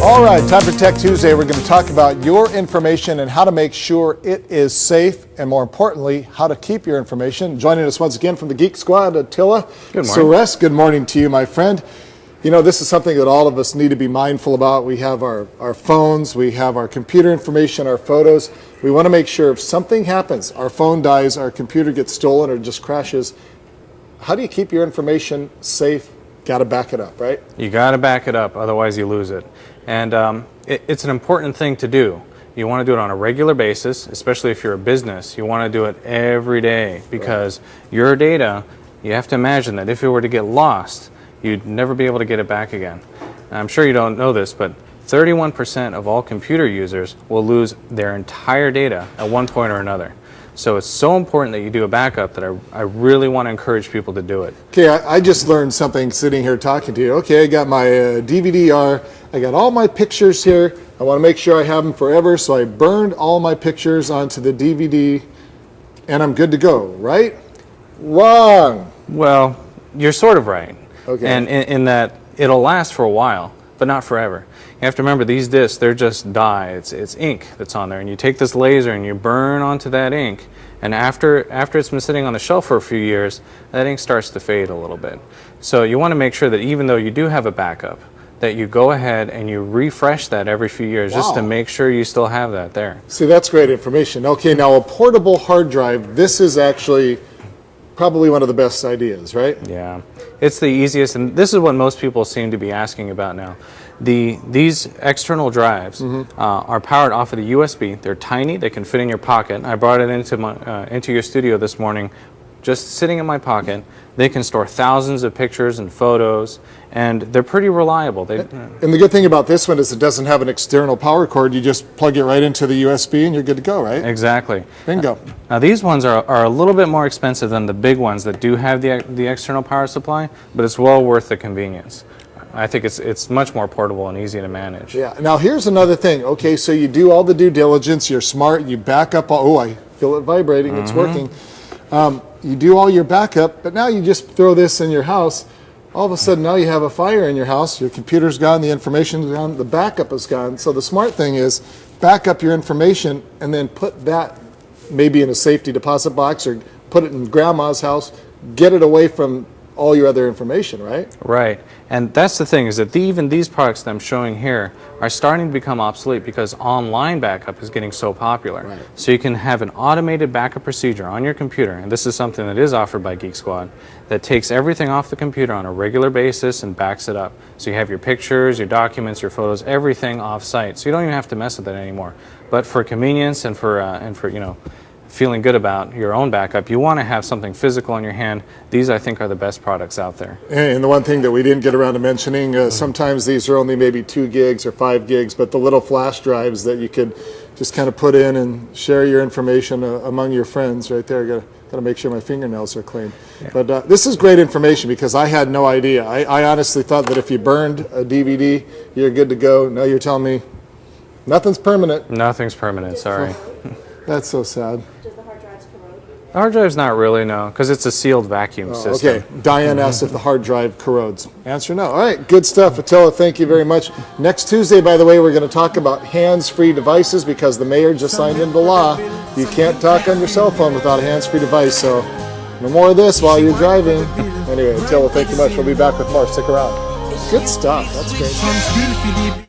All right, time for Tech Tuesday. We're going to talk about your information and how to make sure it is safe, and more importantly, how to keep your information. Joining us once again from the Geek Squad, Attila Suresh. Good morning to you, my friend. You know, this is something that all of us need to be mindful about. We have our phones, we have our computer information, our photos. We want to make sure if something happens, our phone dies, our computer gets stolen or just crashes, how do you keep your information safe? Got to back it up, right? You got to back it up, otherwise you lose it. And it's an important thing to do. You want to do it on a regular basis, especially if you're a business. You want to do it every day because your data, you have to imagine that if it were to get lost, you'd never be able to get it back again. And I'm sure you don't know this, but 31% of all computer users will lose their entire data at one point or another. So it's so important that you do a backup that I really want to encourage people to do it. Okay, I just learned something sitting here talking to you. Okay, I got my DVD-R, I got all my pictures here. I want to make sure I have them forever, so I burned all my pictures onto the DVD, and I'm good to go, right? Wrong. Well, you're sort of right. Okay. And in that it'll last for a while, but not forever. You have to remember these discs, they're just dye. It's ink that's on there, and you take this laser and you burn onto that ink, and after it's been sitting on the shelf for a few years, that ink starts to fade a little bit. So you want to make sure that even though you do have a backup, that you go ahead and you refresh that every few years just to make sure you still have that there. See, that's great information. Okay, now a portable hard drive, this is actually probably one of the best ideas, right? Yeah, it's the easiest, and this is what most people seem to be asking about now. These external drives are powered off of the USB. They're tiny, they can fit in your pocket. I brought it into your studio this morning, just sitting in my pocket. They can store thousands of pictures and photos, and they're pretty reliable. And the good thing about this one is it doesn't have an external power cord. You just plug it right into the USB and you're good to go, right? Exactly. Bingo. Now these ones are a little bit more expensive than the big ones that do have the external power supply, but it's well worth the convenience. I think it's much more portable and easy to manage. Yeah. Now here's another thing. Okay, so you do all the due diligence. You're smart. You back up. Oh, I feel it vibrating. It's working. You do all your backup, but now you just throw this in your house. All of a sudden, now you have a fire in your house. Your computer's gone. The information's gone. The backup is gone. So the smart thing is back up your information and then put that maybe in a safety deposit box or put it in grandma's house. Get it away from all your other information, right? Right. And that's the thing, is that even these products that I'm showing here are starting to become obsolete because online backup is getting so popular. Right. So you can have an automated backup procedure on your computer, and this is something that is offered by Geek Squad, that takes everything off the computer on a regular basis and backs it up. So you have your pictures, your documents, your photos, everything off-site. So you don't even have to mess with it anymore. But for convenience and for you know, feeling good about your own backup, you want to have something physical in your hand. These, I think, are the best products out there. And the one thing that we didn't get around to mentioning, sometimes these are only maybe 2 gigs or 5 gigs, but the little flash drives that you could just kind of put in and share your information among your friends right there. Got to make sure my fingernails are clean. Yeah. But this is great information because I had no idea. I honestly thought that if you burned a DVD, you're good to go. Now you're telling me nothing's permanent. Nothing's permanent, sorry. That's so sad. Does the hard drives corrode? The hard drive's not really, no, because it's a sealed vacuum system. Okay, Diane asked if the hard drive corrodes. Answer no. All right, good stuff. Attila, thank you very much. Next Tuesday, by the way, we're going to talk about hands-free devices because the mayor just signed into law. You can't talk on your cell phone without a hands-free device, so no more of this while you're driving. Anyway, Attila, thank you much. We'll be back with more. Stick around. Good stuff. That's great.